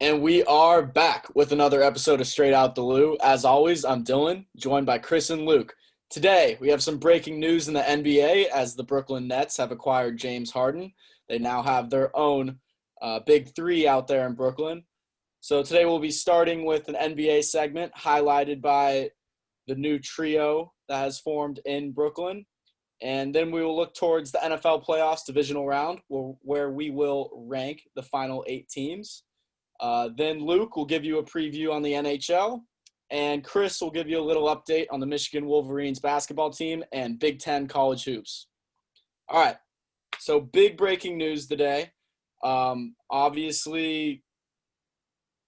And we are back with another episode of Straight Out the Lou. As always, I'm Dylan, joined by Chris and Luke. Today, we have some breaking news in the NBA as the Brooklyn Nets have acquired James Harden. They now have their own big three out there in Brooklyn. So today we'll be starting with an NBA segment highlighted by the new trio that has formed in Brooklyn. And then we will look towards the NFL playoffs divisional round where we will rank the final 8 teams. Then Luke will give you a preview on the NHL, and Chris will give you a little update on the Michigan Wolverines basketball team and Big Ten college hoops. All right, so big breaking news today. Obviously,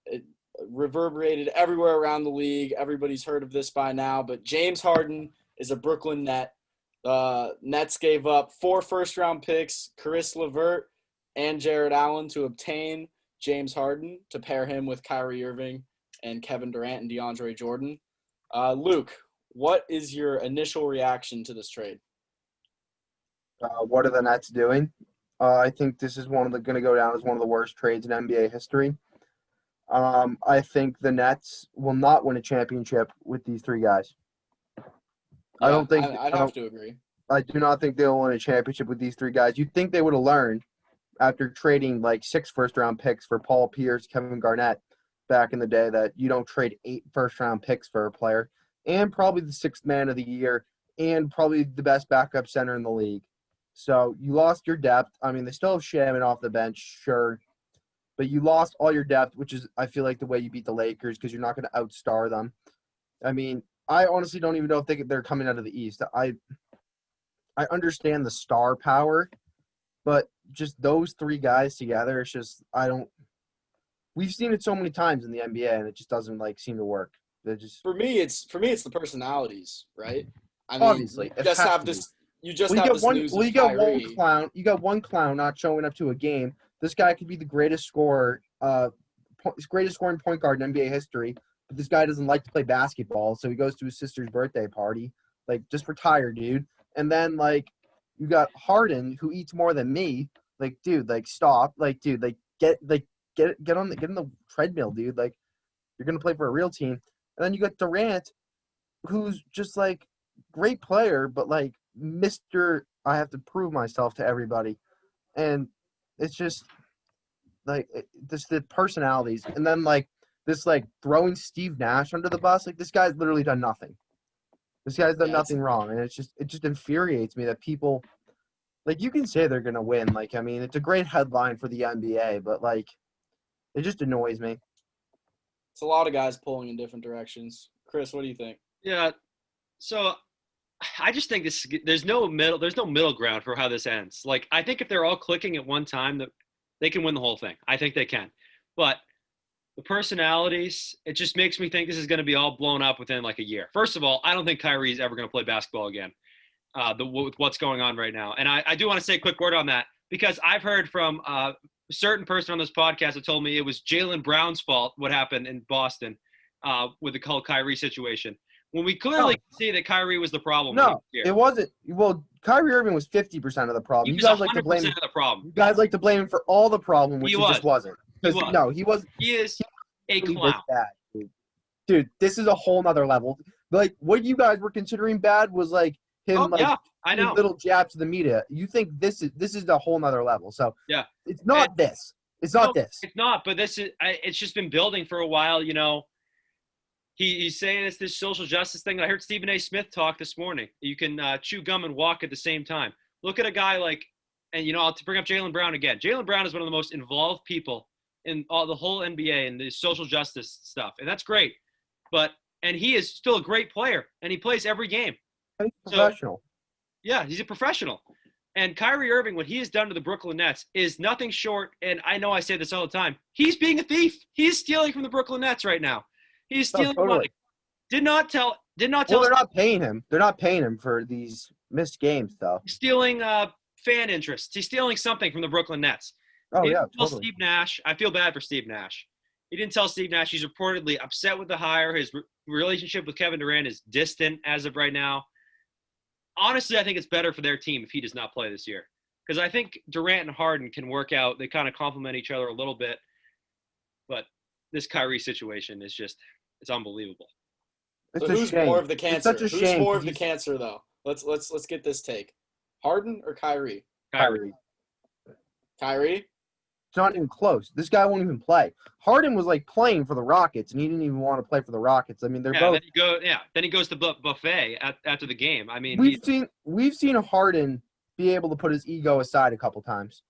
it reverberated everywhere around the league. Everybody's heard of this by now, but James Harden is a Brooklyn Net. Nets gave up 4 first-round picks, Caris LeVert and Jared Allen, to obtain James Harden to pair him with Kyrie Irving and Kevin Durant and DeAndre Jordan. Luke, what is your initial reaction to this trade? What are the Nets doing? I think this is going to go down as one of the worst trades in NBA history. I think the Nets will not win a championship with these 3 guys. Yeah, I don't think I'd have to agree. I do not think they'll win a championship with these 3 guys. You'd think they would have learned after trading like 6 first-round picks for Paul Pierce, Kevin Garnett back in the day, that you don't trade 8 first-round picks for a player, and probably the 6th man of the year, and probably the best backup center in the league. So you lost your depth. I mean, they still have Shaman off the bench, sure, but you lost all your depth, which is, I feel like, the way you beat the Lakers, because you're not going to outstar them. I mean, I honestly don't even know if they're coming out of the East. I understand the star power, but just those 3 guys together, it's just we've seen it so many times in the NBA, and it just doesn't seem to work. For me it's the personalities, right? I mean, Obviously, you just have this news of Kyrie. You got one clown not showing up to a game. This guy could be the greatest scorer, greatest scoring point guard in NBA history, but this guy doesn't like to play basketball, so he goes to his sister's birthday party. Just retire, dude. And then you got Harden, who eats more than me. Dude, stop. Dude, get on the treadmill, dude. You're gonna play for a real team. And then you got Durant, who's just great player, but Mr. I have to prove myself to everybody. And it's just the personalities. And then this throwing Steve Nash under the bus. This guy's literally done nothing. This guy's done nothing wrong, and it just infuriates me that people you can say they're gonna win. I mean, it's a great headline for the NBA, but it just annoys me. It's a lot of guys pulling in different directions. Chris, what do you think? Yeah, so I just think there's no middle ground for how this ends. I think if they're all clicking at one time, that they can win the whole thing. I think they can, but the personalities, it just makes me think this is going to be all blown up within a year. First of all, I don't think Kyrie is ever going to play basketball again with what's going on right now. And I do want to say a quick word on that, because I've heard from a certain person on this podcast that told me it was Jaylen Brown's fault what happened in Boston with the whole Kyrie situation, when we clearly see that Kyrie was the problem. No, it wasn't. Well, Kyrie Irving was 50%. of the problem. He was 100% of the problem. You guys like to blame him for all the problem, which he just wasn't. No, he wasn't. He is a clown. Bad, dude, this is a whole nother level. What you guys were considering bad was him I know. little jabs to the media. You think this is a whole nother level. So yeah, it's not this. It's not this. It's not. But it's just been building for a while. He's saying it's this social justice thing. I heard Stephen A. Smith talk this morning. You can chew gum and walk at the same time. Look at a guy and I'll bring up Jaylen Brown again. Jaylen Brown is one of the most involved people in the whole NBA and the social justice stuff. And that's great. And he is still a great player, and he plays every game. He's professional. Yeah, he's a professional. And Kyrie Irving, what he has done to the Brooklyn Nets is nothing short, and I know I say this all the time, he's being a thief. He's stealing from the Brooklyn Nets right now. He's stealing money. Did not tell. Well, they're not paying him. They're not paying him for these missed games, though. He's stealing fan interest. He's stealing something from the Brooklyn Nets. Oh, yeah, tell totally. Steve Nash. I feel bad for Steve Nash. He didn't tell Steve Nash. He's reportedly upset with the hire. His relationship with Kevin Durant is distant as of right now. Honestly, I think it's better for their team if he does not play this year, because I think Durant and Harden can work out. They kind of complement each other a little bit. But this Kyrie situation is just it's unbelievable. It's So a who's shame. more of the It's cancer? such a Who's shame more 'cause of the he's cancer though? Let's get this take. Harden or Kyrie? Kyrie. Kyrie? It's not even close. This guy won't even play. Harden was like playing for the Rockets, and he didn't even want to play for the Rockets. I mean, they're both. Then he goes to buffet after the game. I mean, We've seen Harden be able to put his ego aside a couple times.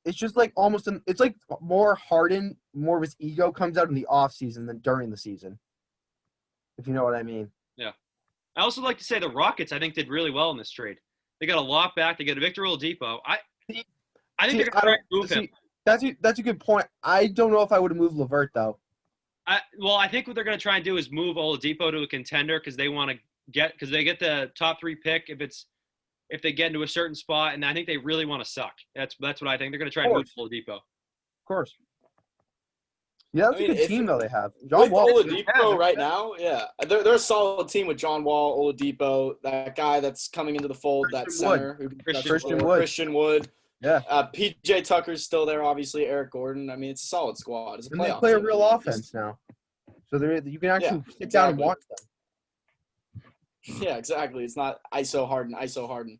It's just like it's like more Harden, more of his ego comes out in the off season than during the season. If you know what I mean. yeah. I also like to say the Rockets I think did really well in this trade. They got a lot back. They got a Victor Oladipo. I think they're going to try and move him. That's a good point. I don't know if I would have moved LeVert though. I think what they're going to try and do is move Oladipo to a contender because they get the top 3 pick if they get into a certain spot, and I think they really want to suck. That's what I think. They're going to try and move Oladipo. Of course. Yeah, that's a good team though they have. John Wall, Oladipo right now, yeah, they're a solid team with John Wall, Oladipo, that guy that's coming into the fold, that center, Christian Wood. Yeah. PJ Tucker's still there, obviously. Eric Gordon. I mean, it's a solid squad. It's a and they play a real offense now, so you can actually sit down and watch them. Yeah, exactly. It's not ISO Harden.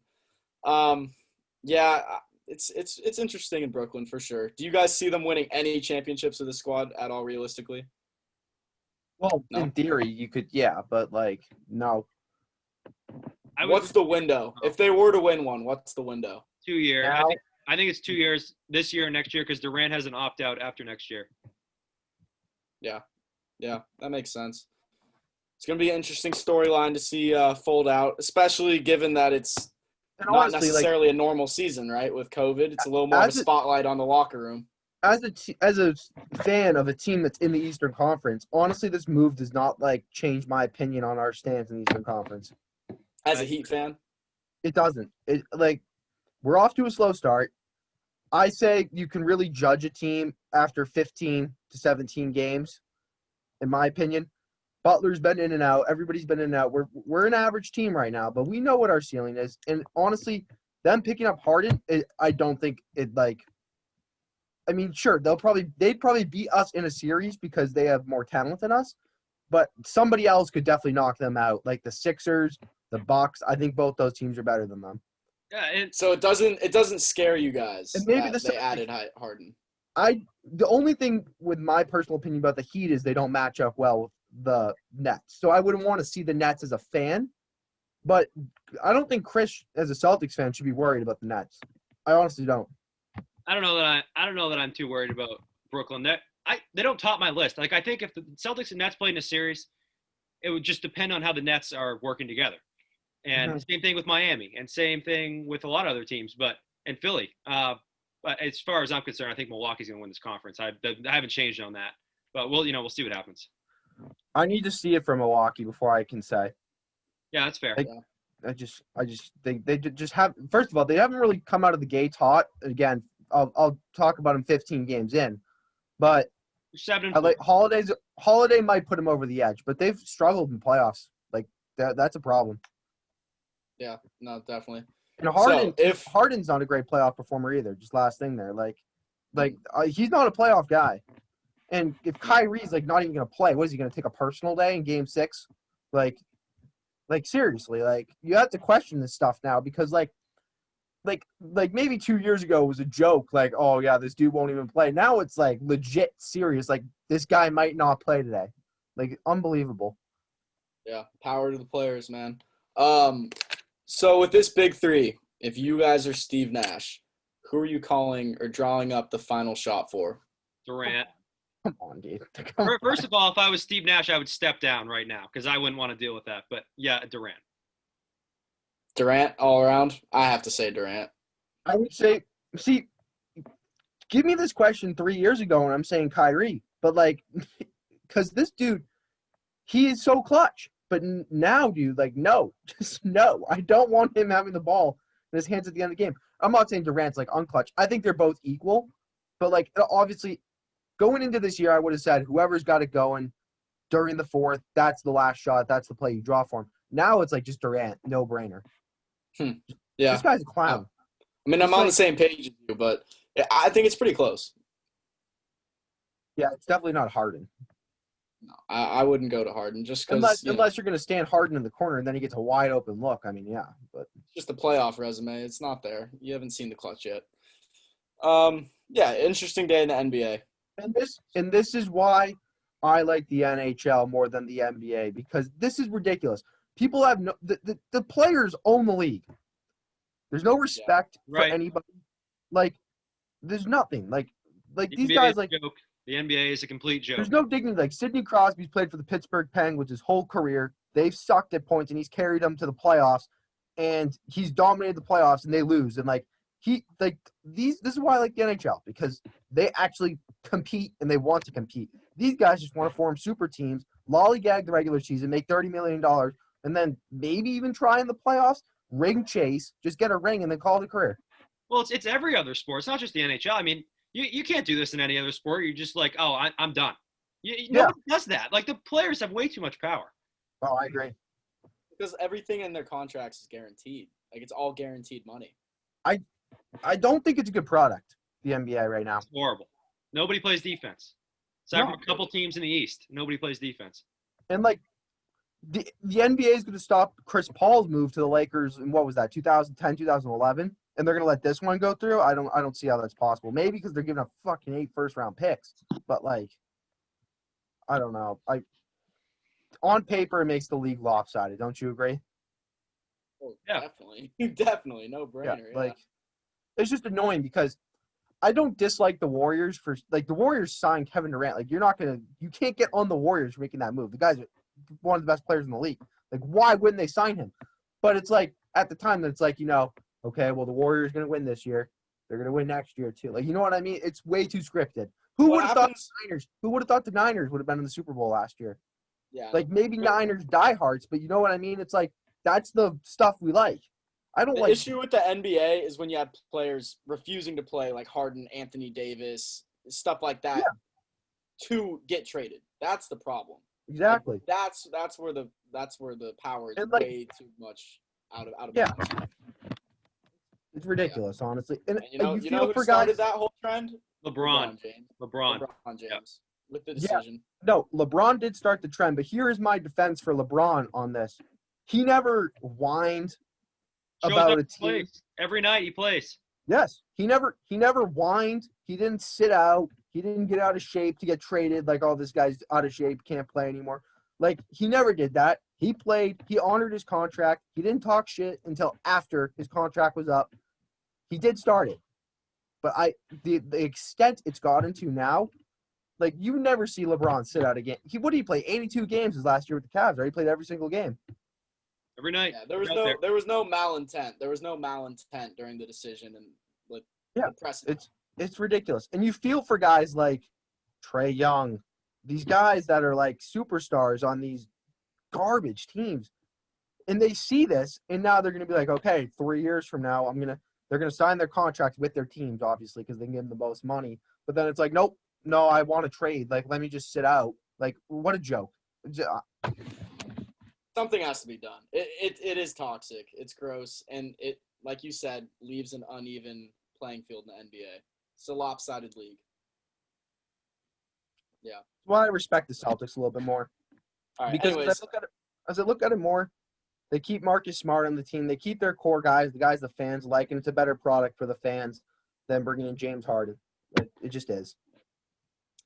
Yeah, it's interesting in Brooklyn for sure. Do you guys see them winning any championships with the squad at all, realistically? Well, no? In theory, you could, but no. What's the window? If they were to win one, what's the window? 2 years. I think it's 2 years, this year and next year, because Durant has an opt-out after next year. Yeah, that makes sense. It's going to be an interesting storyline to see fold out, especially given that it's not necessarily a normal season, right? With COVID, it's a little more of a spotlight on the locker room. As a fan of a team that's in the Eastern Conference, honestly, this move does not change my opinion on our stance in the Eastern Conference. As a Heat fan, it doesn't. We're off to a slow start. I say you can really judge a team after 15 to 17 games, in my opinion. Butler's been in and out. Everybody's been in and out. We're an average team right now, but we know what our ceiling is. And honestly, them picking up Harden, I don't think it I mean, sure, they'd probably beat us in a series because they have more talent than us, but somebody else could definitely knock them out, like the Sixers, the Bucks. I think both those teams are better than them. Yeah, so it doesn't scare you guys that they added Harden. The only thing with my personal opinion about the Heat is they don't match up well with the Nets. So I wouldn't want to see the Nets as a fan, but I don't think Chris, as a Celtics fan, should be worried about the Nets. I honestly don't. I don't know that I'm too worried about Brooklyn. They don't top my list. I think if the Celtics and Nets played in a series, it would just depend on how the Nets are working together. And same thing with Miami, and same thing with a lot of other teams, and Philly. But as far as I'm concerned, I think Milwaukee's going to win this conference. I haven't changed on that, but we'll see what happens. I need to see it from Milwaukee before I can say. Yeah, that's fair. I just think they just have. First of all, they haven't really come out of the gates hot. Again, I'll talk about them 15 games in, but 7. Holiday might put them over the edge, but they've struggled in playoffs. That's a problem. Yeah, no, definitely. And Harden's not a great playoff performer either. Just last thing there, he's not a playoff guy. And if Kyrie's not even gonna play, what is he gonna take a personal day in Game 6? Seriously, you have to question this stuff now because maybe 2 years ago it was a joke. Oh yeah, this dude won't even play. Now it's legit serious. This guy might not play today. Unbelievable. Yeah, power to the players, man. So with this big three, if you guys are Steve Nash, who are you calling or drawing up the final shot for? Durant. Come on, dude. First of all, if I was Steve Nash, I would step down right now because I wouldn't want to deal with that. But yeah, Durant. Durant all around? I have to say Durant. I would say, give me this question 3 years ago and I'm saying Kyrie. But because this dude, he is so clutch. But now, dude, no. Just no. I don't want him having the ball in his hands at the end of the game. I'm not saying Durant's unclutch. I think they're both equal. But obviously, going into this year, I would have said whoever's got it going during the fourth, that's the last shot. That's the play you draw for him. Now it's just Durant, no brainer. Yeah. This guy's a clown. I mean, I'm on the same page as you, but I think it's pretty close. Yeah, it's definitely not Harden. No, I wouldn't go to Harden just because Unless you're going to stand Harden in the corner and then he gets a wide open look. I mean, yeah, but it's just a playoff resume. It's not there. You haven't seen the clutch yet. Yeah, interesting day in the NBA. and this is why I like the NHL more than the NBA, because this is ridiculous. People have the players own the league. There's no respect for Right. anybody. Like, there's nothing. Like The these NBA guys, is a like, joke. The NBA is a complete joke. there's no dignity. Like, Sidney Crosby's played for the Pittsburgh Penguins his whole career. They've sucked at points, and he's carried them to the playoffs, and he's dominated the playoffs, and they lose. And this is why I like the NHL, because they actually compete and they want to compete. These guys just want to form super teams, lollygag the regular season, make $30 million, and then maybe even try in the playoffs, ring chase, just get a ring, and then call it a career. Well, it's every other sport. It's not just the NHL. I mean, you can't do this in any other sport. You're just like, oh, I'm done. Nobody does that. Like, the players have way too much power. Oh, I agree. Because everything in their contracts is guaranteed. Like, it's all guaranteed money. I don't think it's a good product, the NBA right now. It's horrible. Nobody plays defense. Aside from No. a couple teams in the East, nobody plays defense. And like the NBA is going to stop Chris Paul's move to the Lakers in, what was that, 2010, 2011, and they're going to let this one go through. I don't see how that's possible. Maybe because they're giving up fucking 8 first-round picks, but like, I don't know. On paper, it makes the league lopsided. Don't you agree? Oh, Yeah. Definitely, no brainer. Yeah. Like, it's just annoying because I don't dislike the Warriors for, like, the Warriors signed Kevin Durant. Like, you can't get on the Warriors for making that move. The guy's one of the best players in the league. Like, why wouldn't they sign him? But it's like, at the time, it's like, okay, well, the Warriors going to win this year. They're going to win next year too. Like, you know what I mean? It's way too scripted. Who would have thought the Niners would have been in the Super Bowl last year? Yeah. Like, maybe Niners diehards, but you know what I mean? It's like, that's the stuff we like. I don't The like issue with the NBA is when you have players refusing to play, like Harden, Anthony Davis, stuff like that, to get traded. That's the problem. exactly. Like, that's where the power is And, like, way too much out of Yeah. balance. It's ridiculous, honestly. And And you know feel who for started guys. that whole trend? LeBron James. LeBron. LeBron James. Yep. With the decision. No, LeBron did start the trend, but here is my defense for LeBron on this. He never whined Shows about up a and team. plays. Every night he plays. Yes, he never whined. He didn't sit out. He didn't get out of shape to get traded. Like, oh, this guy's out of shape, can't play anymore. Like, he never did that. He played. He honored his contract. He didn't talk shit until after his contract was up. He did start it, but the extent it's gotten to now, like, you never see LeBron sit out a game. What did he play? 82 games his last year with the Cavs, right? He played every single game. Every night. Yeah, there was no malintent. There was no malintent during the decision and the precedent. It's ridiculous. And you feel for guys like Trae Young, these guys that are like superstars on these garbage teams. And they see this, and now they're going to be like, okay, 3 years from now, they're going to sign their contracts with their teams, obviously, because they can give them the most money. But then it's like, nope, no, I want to trade. Like, let me just sit out. Like, what a joke. Something has to be done. It is toxic. It's gross, and it, like you said, leaves an uneven playing field in the NBA. It's a lopsided league. Yeah. Well, I respect the Celtics a little bit more. All right. Because Anyways, as I look at it more, they keep Marcus Smart on the team. They keep their core guys, the guys the fans like, and it's a better product for the fans than bringing in James Harden. It just is.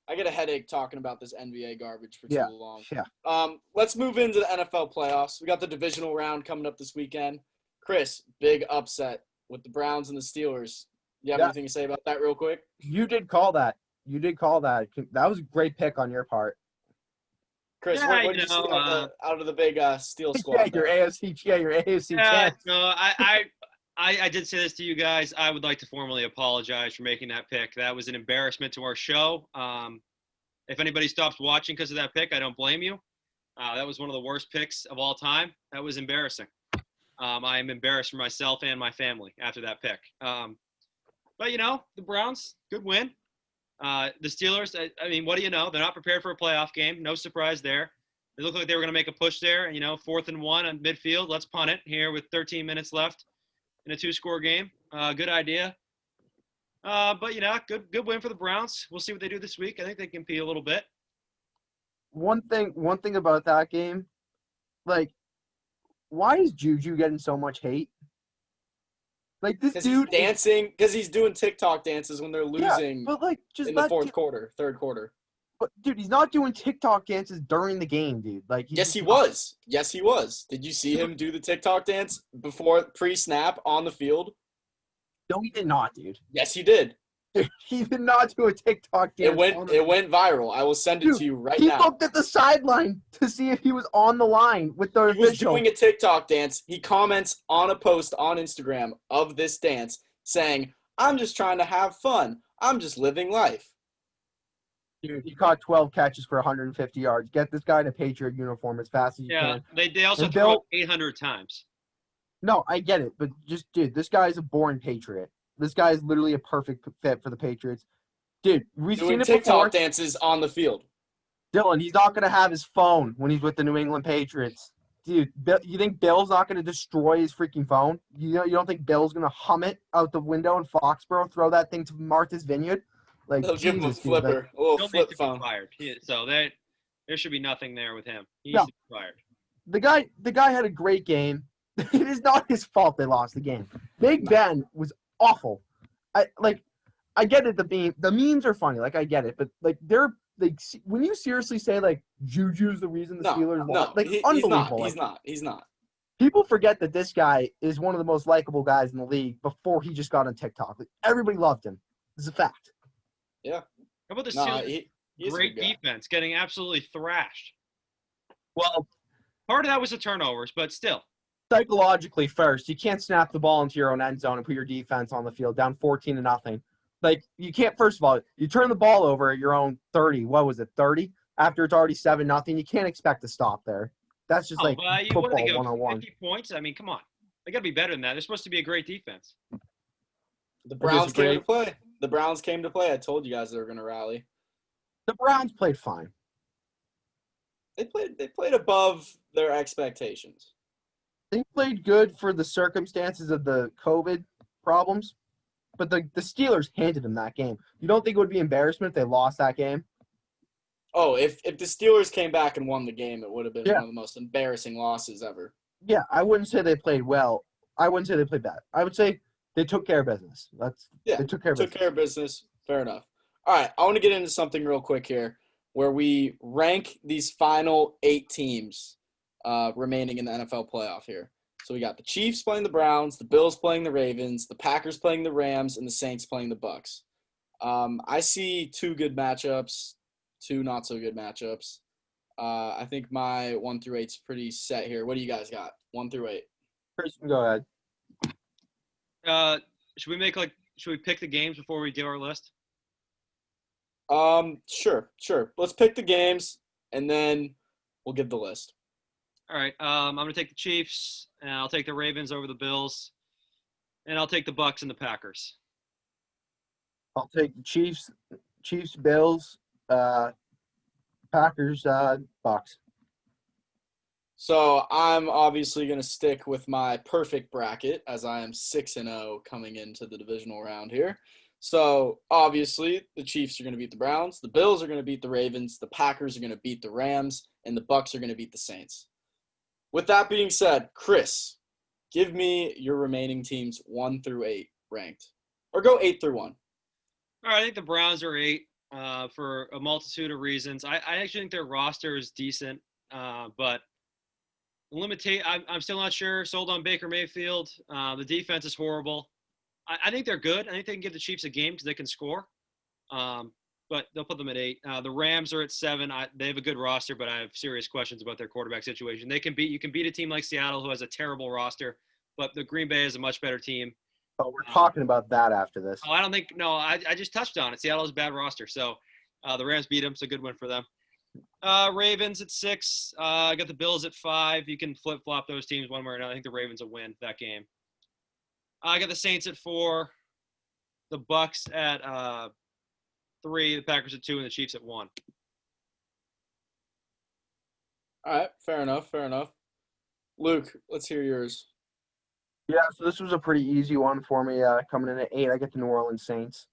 I get a headache talking about this NBA garbage for too long. Yeah. Let's move into the NFL playoffs. We got the divisional round coming up this weekend. Chris, big upset with the Browns and the Steelers. You have anything to say about that real quick? You did call that. That was a great pick on your part. Chris, what did you see out of the big Steel squad? Your AFC champs. No, I did say this to you guys. I would like to formally apologize for making that pick. That was an embarrassment to our show. If anybody stops watching because of that pick, I don't blame you. That was one of the worst picks of all time. That was embarrassing. I am embarrassed for myself and my family after that pick. But, the Browns, good win. The Steelers, I mean, what do you know? They're not prepared for a playoff game. No surprise there. They looked like they were going to make a push there. 4th and 1 on midfield. Let's punt it here with 13 minutes left in a 2-score game. Good idea. But good win for the Browns. We'll see what they do this week. I think they can compete a little bit. One thing about that game, like, why is Juju getting so much hate? Like, this dude he's dancing, because he's doing TikTok dances when they're losing but like, just in the third quarter. But dude, he's not doing TikTok dances during the game, dude. Like, Yes, he was. Yes, he was. Did you see him do the TikTok dance pre-snap on the field? No, he did not, dude. Yes, he did. Dude, he did not do a TikTok dance. It went viral. I will send it to you right now. He looked at the sideline to see if he was on the line with the official. He was doing a TikTok dance. He comments on a post on Instagram of this dance saying, "I'm just trying to have fun. I'm just living life." Dude, he caught 12 catches for 150 yards. Get this guy in a Patriot uniform as fast as you can. Yeah, they also threw up 800 times. No, I get it, but just, dude, this guy is a born Patriot. This guy is literally a perfect fit for the Patriots. Dude, we've seen it TikTok before. dances on the field. Dylan, he's not going to have his phone when he's with the New England Patriots. Dude, you think Bill's not going to destroy his freaking phone? You don't think Bill's going to hum it out the window in Foxborough, throw that thing to Martha's Vineyard? Like, they'll give him a flipper. He'll flip phone. Fired. So there should be nothing there with him. He's fired. The guy had a great game. It is not his fault they lost the game. Big Ben was awful. I get it. The memes are funny. Like, I get it, but like when you seriously say like Juju's the reason the Steelers lost, like, unbelievable. He's not. People forget that this guy is one of the most likable guys in the league before he just got on TikTok. Like, everybody loved him. It's a fact. Yeah. How about the Steelers? Great defense, getting absolutely thrashed. Well, part of that was the turnovers, but still. Psychologically, first, you can't snap the ball into your own end zone and put your defense on the field down 14-0. Like, you can't. First of all, you turn the ball over at your own 30. What was it, 30? After it's already 7-0, you can't expect to stop there. That's just football 101. 50 points. I mean, come on, they got to be better than that. They're supposed to be a great defense. The Browns came to play. The Browns came to play. I told you guys they were going to rally. The Browns played fine. They played above their expectations. They played good for the circumstances of the COVID problems, but the Steelers handed them that game. You don't think it would be embarrassment if they lost that game? Oh, if the Steelers came back and won the game, it would have been one of the most embarrassing losses ever. Yeah, I wouldn't say they played well. I wouldn't say they played bad. I would say they took care of business. They took care of business. Fair enough. All right, I want to get into something real quick here where we rank these final 8 teams remaining in the NFL playoff here. So we got the Chiefs playing the Browns, the Bills playing the Ravens, the Packers playing the Rams, and the Saints playing the Bucs. I see 2 good matchups, 2 not so good matchups. I think my 1 through 8 is pretty set here. What do you guys got? 1 through 8. Kristen, go ahead. Should we pick the games before we do our list? Sure. Let's pick the games, and then we'll give the list. All right. I'm going to take the Chiefs, and I'll take the Ravens over the Bills, and I'll take the Bucs and the Packers. I'll take the Chiefs, Bills, Packers, Bucs. So I'm obviously going to stick with my perfect bracket as I am 6-0 coming into the divisional round here. So obviously the Chiefs are going to beat the Browns, the Bills are going to beat the Ravens, the Packers are going to beat the Rams, and the Bucs are going to beat the Saints. With that being said, Chris, give me your remaining teams 1 through 8 ranked. Or go 8 through 1. All right, I think the Browns are 8 for a multitude of reasons. I actually think their roster is decent, but I'm still not sure. Sold on Baker Mayfield. The defense is horrible. I think they're good. I think they can give the Chiefs a game because they can score. But they'll put them at 8. The Rams are at 7. They have a good roster, but I have serious questions about their quarterback situation. You can beat a team like Seattle who has a terrible roster, but the Green Bay is a much better team. Oh, we're talking about that after this. Oh, I don't think – no, I just touched on it. Seattle's a bad roster. So the Rams beat them. It's a good win for them. Ravens at 6. I got the Bills at 5. You can flip-flop those teams one way or another. I think the Ravens will win that game. I got the Saints at 4. The Bucs at 3. The Packers at 2. And the Chiefs at 1. All right. Fair enough. Luke, let's hear yours. Yeah, so this was a pretty easy one for me. Coming in at 8, I get the New Orleans Saints.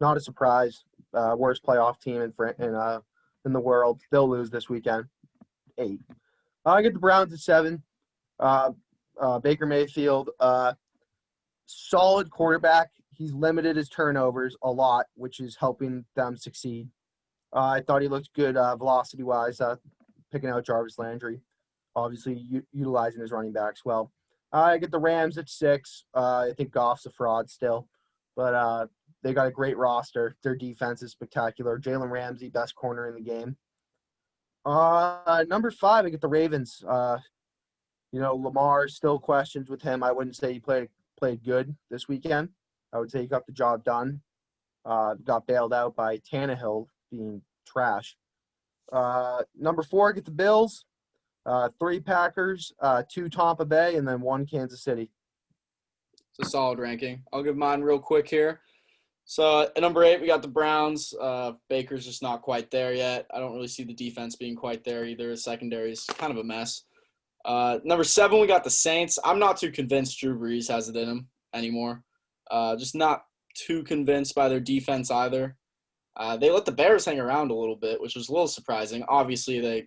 Not a surprise. Worst playoff team in the world. They'll lose this weekend. 8. I get the Browns at 7. Baker Mayfield, solid quarterback. He's limited his turnovers a lot, which is helping them succeed. I thought he looked good velocity-wise, picking out Jarvis Landry, obviously utilizing his running backs well. I get the Rams at 6. I think Goff's a fraud still, but they got a great roster. Their defense is spectacular. Jalen Ramsey, best corner in the game. Number 5, I get the Ravens. Lamar, still questions with him. I wouldn't say he played good this weekend. I would say he got the job done. Got bailed out by Tannehill being trash. Number 4, I get the Bills. 3 Packers, 2 Tampa Bay, and then 1 Kansas City. It's a solid ranking. I'll give mine real quick here. So at number 8, we got the Browns. Baker's just not quite there yet. I don't really see the defense being quite there either. The secondary is kind of a mess. Number 7, we got the Saints. I'm not too convinced Drew Brees has it in him anymore. Just not too convinced by their defense either. They let the Bears hang around a little bit, which was a little surprising. Obviously,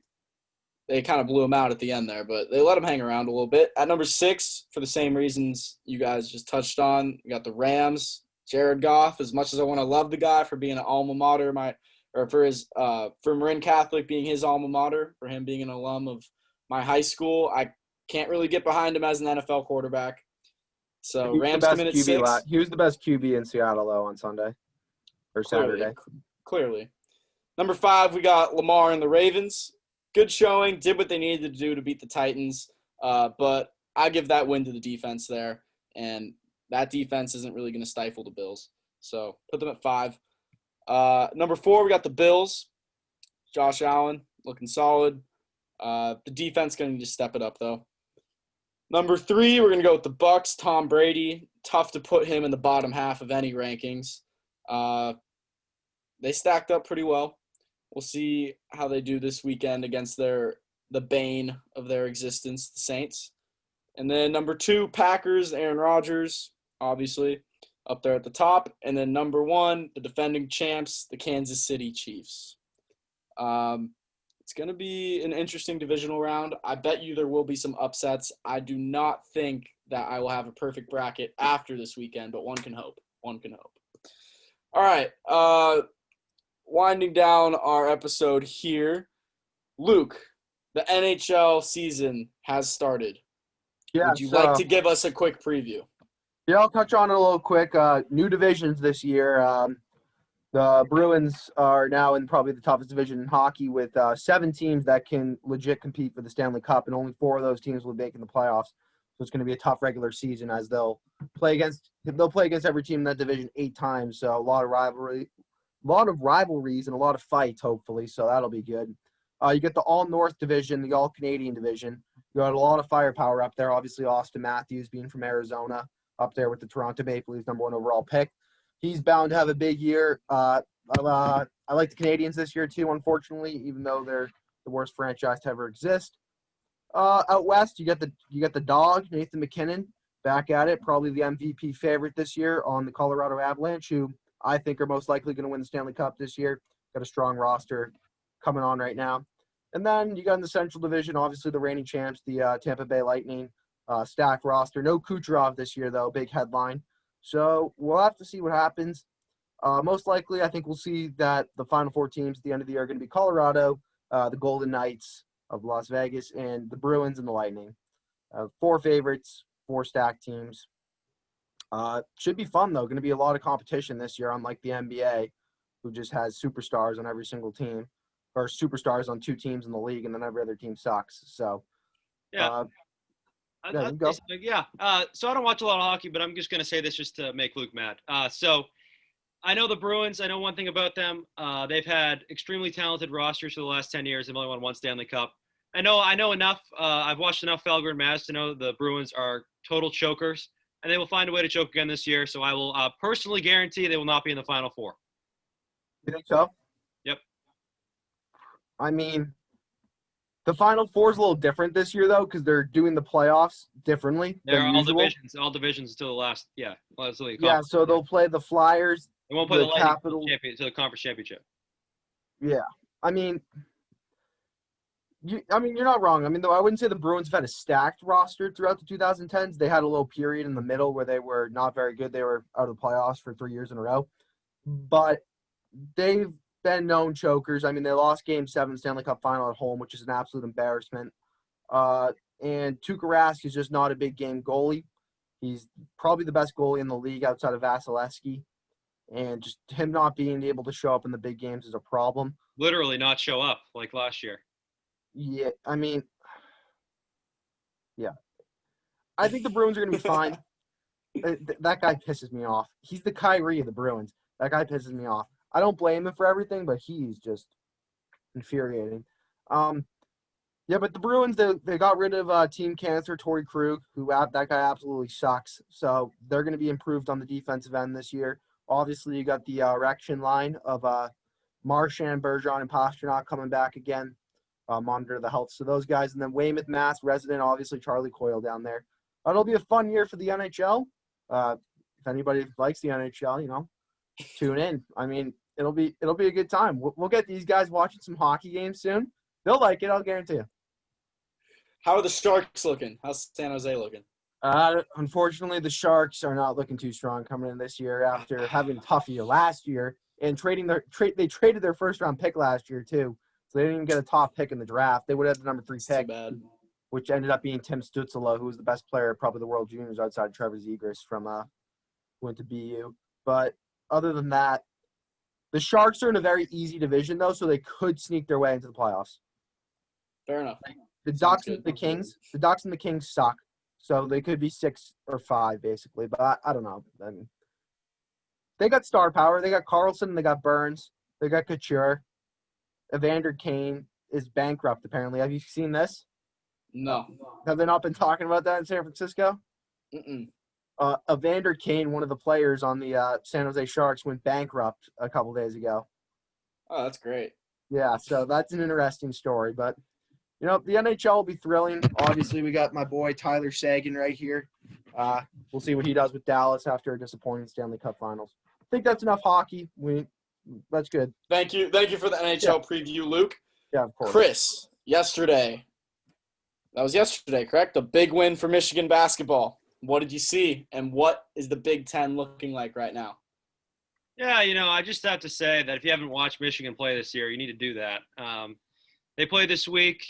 they kind of blew them out at the end there, but they let them hang around a little bit. At number 6, for the same reasons you guys just touched on, we got the Rams. Jared Goff, as much as I want to love the guy for being an alma mater, for Marin Catholic being his alma mater, for him being an alum of my high school, I can't really get behind him as an NFL quarterback. So Rams come in at 6. He was the best QB in Seattle, though, on Sunday or Saturday. Clearly. Number 5, we got Lamar and the Ravens. Good showing, did what they needed to do to beat the Titans, but I give that win to the defense there, and that defense isn't really going to stifle the Bills. So put them at 5. Number 4, we got the Bills. Josh Allen looking solid. The defense going to need to step it up, though. Number 3, we're going to go with the Bucs. Tom Brady. Tough to put him in the bottom half of any rankings. They stacked up pretty well. We'll see how they do this weekend against the bane of their existence, the Saints. And then number 2, Packers, Aaron Rodgers, obviously, up there at the top. And then number 1, the defending champs, the Kansas City Chiefs. It's going to be an interesting divisional round. I bet you there will be some upsets. I do not think that I will have a perfect bracket after this weekend, but one can hope. One can hope. All right. Winding down our episode here. Luke, the NHL season has started. Yeah, Would you like to give us a quick preview? Yeah, I'll touch on it a little quick. New divisions this year. The Bruins are now in probably the toughest division in hockey with 7 teams that can legit compete for the Stanley Cup, and only 4 of those teams will make in the playoffs. So it's going to be a tough regular season as they'll play against every team in that division 8 times. So a lot of rivalries and a lot of fights, hopefully. So that'll be good. You get the All-North division, the All-Canadian division. You got a lot of firepower up there. Obviously, Austin Matthews being from Arizona up there with the Toronto Maple Leafs #1 overall pick. He's bound to have a big year. I like the Canadians this year too, unfortunately, even though they're the worst franchise to ever exist. Out west, you get the dog, Nathan McKinnon, back at it, probably the MVP favorite this year on the Colorado Avalanche, who I think are most likely going to win the Stanley Cup this year. Got a strong roster coming on right now. And then you got in the Central Division, obviously the reigning champs, the Tampa Bay Lightning, stacked roster. No Kucherov this year, though, big headline. So we'll have to see what happens. Most likely, I think we'll see that the final 4 teams at the end of the year are going to be Colorado, the Golden Knights of Las Vegas, and the Bruins and the Lightning. 4 favorites, 4 stacked teams. Should be fun, though. Going to be a lot of competition this year, unlike the NBA, who just has superstars on every single team, or superstars on 2 teams in the league, and then every other team sucks. So, yeah. So I don't watch a lot of hockey, but I'm just going to say this just to make Luke mad. So I know the Bruins. I know one thing about them. They've had extremely talented rosters for the last 10 years. They've only won 1 Stanley Cup. I know enough. I've watched enough Felger and Mavs to know the Bruins are total chokers, and they will find a way to choke again this year. So I will personally guarantee they will not be in the Final 4. You think so? Yep. I mean, the Final 4 is a little different this year, though, because they're doing the playoffs differently They're than usual. All divisions until the last, Yeah, so they'll play the Flyers, They won't play the Lightning capital. to the conference championship. Yeah, I mean, you're not wrong. I mean, though I wouldn't say the Bruins have had a stacked roster throughout the 2010s. They had a little period in the middle where they were not very good. They were out of the playoffs for 3 years in a row, but they've been known chokers. I mean, they lost Game 7 Stanley Cup Final at home, which is an absolute embarrassment. And Tuukka Rask is just not a big game goalie. He's probably the best goalie in the league outside of Vasilevsky. And just him not being able to show up in the big games is a problem. Literally not show up like last year. Yeah, I mean, yeah. I think the Bruins are going to be fine. That guy pisses me off. He's the Kyrie of the Bruins. That guy pisses me off. I don't blame him for everything, but he's just infuriating. Yeah, but the Bruins, they got rid of team cancer, Torrey Krug, that guy absolutely sucks. So they're going to be improved on the defensive end this year. Obviously, you got the erection line of Marchand, Bergeron, and Pastrnak coming back again. Monitor the health of those guys. And then Weymouth, Mass, resident, obviously, Charlie Coyle down there. It'll be a fun year for the NHL. If anybody likes the NHL, tune in. I mean, it'll be a good time. We'll get these guys watching some hockey games soon. They'll like it, I'll guarantee you. How are the Sharks looking? How's San Jose looking? Unfortunately, the Sharks are not looking too strong coming in this year after having a tough year last year and they traded their first round pick last year too. So they didn't even get a top pick in the draft. They would have had the number 3 pick, which ended up being Tim Stützle, who was the best player, probably the World Juniors outside of Trevor Zegras from who went to BU. But other than that, the Sharks are in a very easy division though, so they could sneak their way into the playoffs. Fair enough. The Ducks and the Kings suck. So they could be 6 or 5 basically, but I don't know. I mean, they got star power. They got Carlson. They got Burns. They got Couture. Evander Kane is bankrupt apparently. Have you seen this? No. Have they not been talking about that in San Francisco? Mm-mm. Evander Kane, one of the players on the San Jose Sharks, went bankrupt a couple days ago. Oh, that's great. Yeah, so that's an interesting story. But, the NHL will be thrilling. Obviously, we got my boy Tyler Sagan right here. We'll see what he does with Dallas after a disappointing Stanley Cup Finals. I think that's enough hockey. That's good. Thank you for the NHL preview, Luke. Yeah, of course. Chris, that was yesterday, correct? A big win for Michigan basketball. What did you see, and what is the Big Ten looking like right now? Yeah, I just have to say that if you haven't watched Michigan play this year, you need to do that. They play this week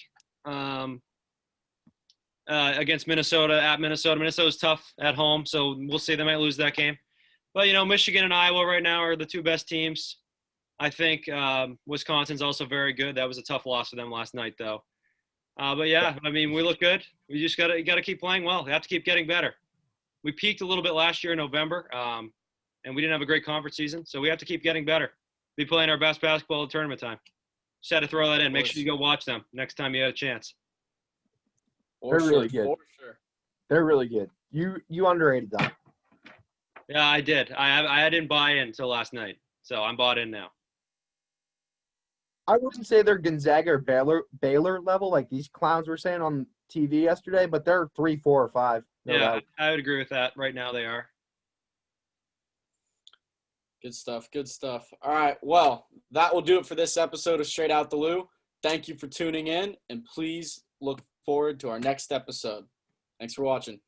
against Minnesota at Minnesota. Minnesota's tough at home, so we'll see. They might lose that game. But, Michigan and Iowa right now are the 2 best teams. I think Wisconsin's also very good. That was a tough loss for them last night, though. But, yeah, I mean, we look good. We just got to keep playing well. We have to keep getting better. We peaked a little bit last year in November, and we didn't have a great conference season. So we have to keep getting better. Be playing our best basketball at tournament time. Just had to throw that in. Make sure you go watch them next time you have a chance. They're really good. For sure. They're really good. You underrated them. Yeah, I did. I didn't buy in until last night, so I'm bought in now. I wouldn't say they're Gonzaga or Baylor level like these clowns were saying on TV yesterday, but they're 3, 4, or 5. No doubt. I would agree with that. Right now they are. Good stuff. All right, well, that will do it for this episode of Straight Out the Lou. Thank you for tuning in, and please look forward to our next episode. Thanks for watching.